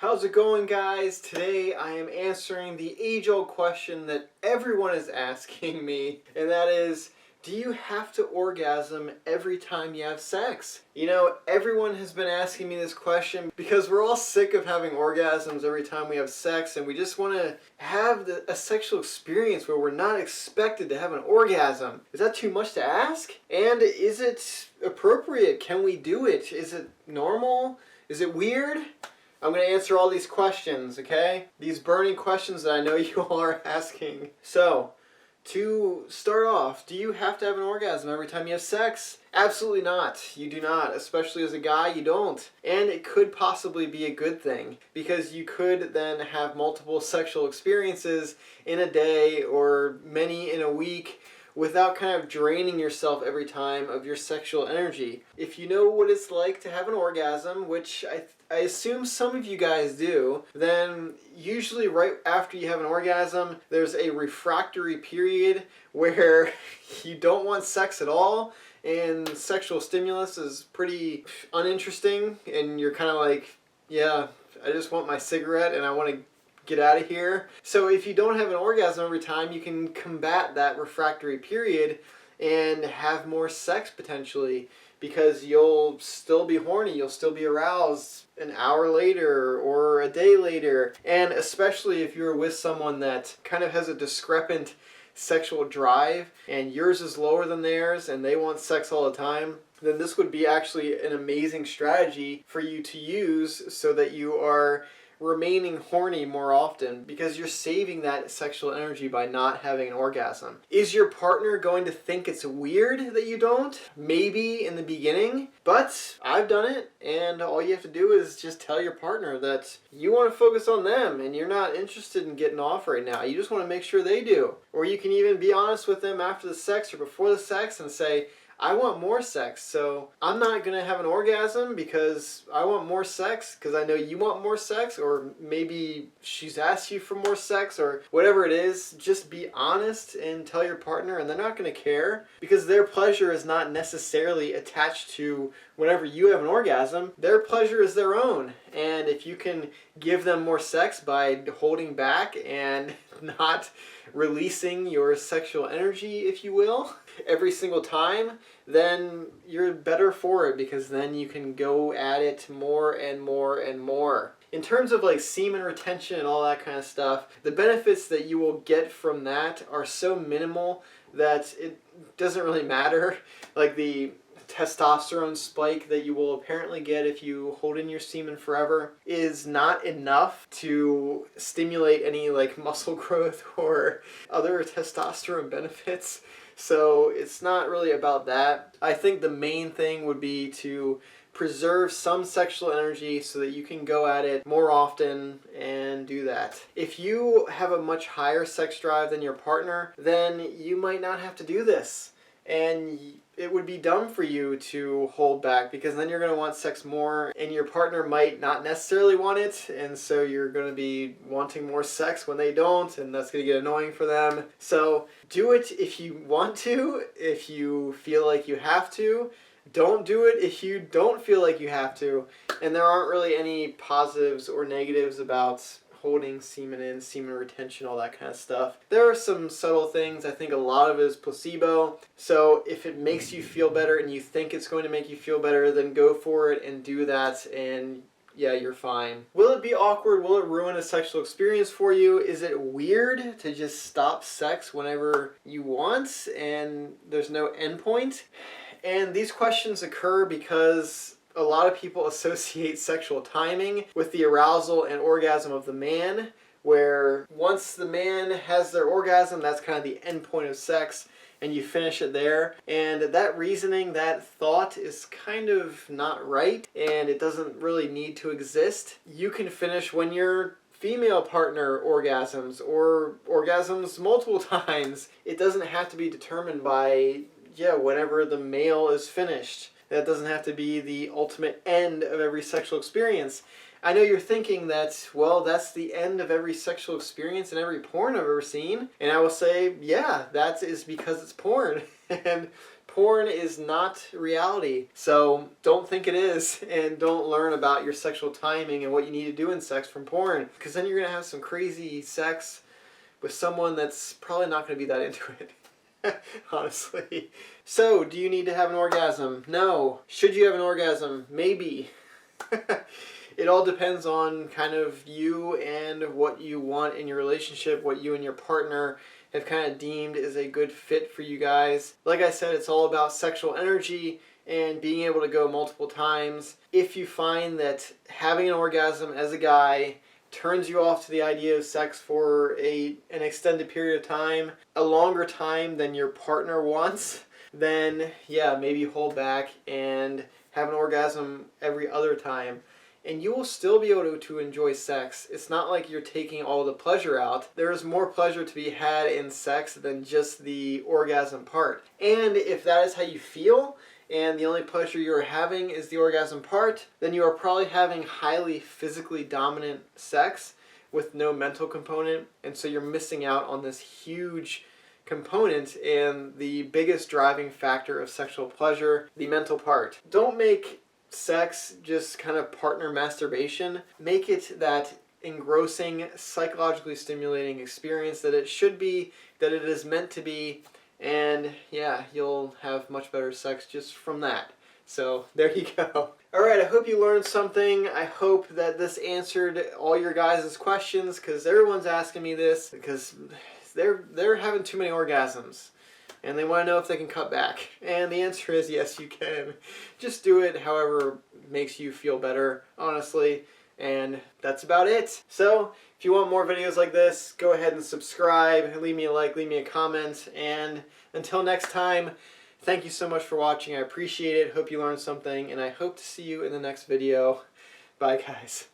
How's it going, guys? Today I am answering the age-old question that everyone is asking me, and that is, do you have to orgasm every time you have sex? You know, everyone has been asking me this question because we're all sick of having orgasms every time we have sex, and we just want to have a sexual experience where we're not expected to have an orgasm. Is that too much to ask? And is it appropriate? Can we do it? Is it normal? Is it weird? I'm going to answer all these questions, okay? These burning questions that I know you all are asking. So, to start off, do you have to have an orgasm every time you have sex? Absolutely not. You do not. Especially as a guy, you don't. And it could possibly be a good thing, because you could then have multiple sexual experiences in a day or many in a week without kind of draining yourself every time of your sexual energy. If you know what it's like to have an orgasm, which I assume some of you guys do, then usually right after you have an orgasm, there's a refractory period where you don't want sex at all, and sexual stimulus is pretty uninteresting, and you're kind of like, yeah, I just want my cigarette and I want to get out of here. So if you don't have an orgasm every time, you can combat that refractory period and have more sex potentially, because you'll still be horny, you'll still be aroused an hour later or a day later. And especially if you're with someone that kind of has a discrepant sexual drive and yours is lower than theirs and they want sex all the time, then this would be actually an amazing strategy for you to use so that you are remaining horny more often, because you're saving that sexual energy by not having an orgasm. Is your partner going to think it's weird that you don't? Maybe in the beginning, but I've done it, and all you have to do is just tell your partner that you want to focus on them and you're not interested in getting off right now. You just want to make sure they do. Or you can even be honest with them after the sex or before the sex and say, I want more sex, so I'm not going to have an orgasm because I want more sex because I know you want more sex, or maybe she's asked you for more sex, or whatever it is. Just be honest and tell your partner, and they're not going to care, because their pleasure is not necessarily attached to whenever you have an orgasm. Their pleasure is their own, and if you can give them more sex by holding back and not releasing your sexual energy, if you will, every single time, then you're better for it, because then you can go at it more and more and more. In terms of like semen retention and all that kind of stuff, the benefits that you will get from that are so minimal that it doesn't really matter. Like the testosterone spike that you will apparently get if you hold in your semen forever is not enough to stimulate any like muscle growth or other testosterone benefits. So it's not really about that. I think the main thing would be to preserve some sexual energy so that you can go at it more often and do that. If you have a much higher sex drive than your partner, then you might not have to do this. And it would be dumb for you to hold back, because then you're going to want sex more and your partner might not necessarily want it, and so you're going to be wanting more sex when they don't, and that's going to get annoying for them. So do it if you want to, if you feel like you have to. Don't do it if you don't feel like you have to. And there aren't really any positives or negatives about holding semen in, semen retention, all that kind of stuff. There are some subtle things. I think a lot of it is placebo. So if it makes you feel better and you think it's going to make you feel better, then go for it and do that, and yeah, you're fine. Will it be awkward? Will it ruin a sexual experience for you? Is it weird to just stop sex whenever you want and there's no end point? And these questions occur because a lot of people associate sexual timing with the arousal and orgasm of the man, where once the man has their orgasm, that's kind of the end point of sex, and you finish it there. And that reasoning, that thought is kind of not right, and it doesn't really need to exist. You can finish when your female partner orgasms, or orgasms multiple times. It doesn't have to be determined by, whenever the male is finished. That doesn't have to be the ultimate end of every sexual experience. I know you're thinking that, well, that's the end of every sexual experience in every porn I've ever seen. And I will say, yeah, that is because it's porn. And porn is not reality. So don't think it is, and don't learn about your sexual timing and what you need to do in sex from porn, because then you're going to have some crazy sex with someone that's probably not going to be that into it. Honestly. So, do you need to have an orgasm? No. Should you have an orgasm? Maybe. It all depends on kind of you and what you want in your relationship, what you and your partner have kind of deemed is a good fit for you guys. Like I said, it's all about sexual energy and being able to go multiple times. If you find that having an orgasm as a guy turns you off to the idea of sex for an extended period of time, a longer time than your partner wants, then yeah, maybe hold back and have an orgasm every other time. And you will still be able to enjoy sex. It's not like you're taking all the pleasure out. There is more pleasure to be had in sex than just the orgasm part. And if that is how you feel, and the only pleasure you're having is the orgasm part, then you are probably having highly physically dominant sex with no mental component, and so you're missing out on this huge component and the biggest driving factor of sexual pleasure, the mental part. Don't make sex just kind of partner masturbation. Make it that engrossing, psychologically stimulating experience that it should be, that it is meant to be, and yeah, you'll have much better sex just from that. So there you go. Alright, I hope you learned something. I hope that this answered all your guys' questions, because everyone's asking me this, because they're having too many orgasms. And they want to know if they can cut back. And the answer is yes, you can. Just do it however makes you feel better, honestly. And that's about it. So, if you want more videos like this, go ahead and subscribe, leave me a like, leave me a comment. And until next time, thank you so much for watching. I appreciate it. Hope you learned something. And I hope to see you in the next video. Bye, guys.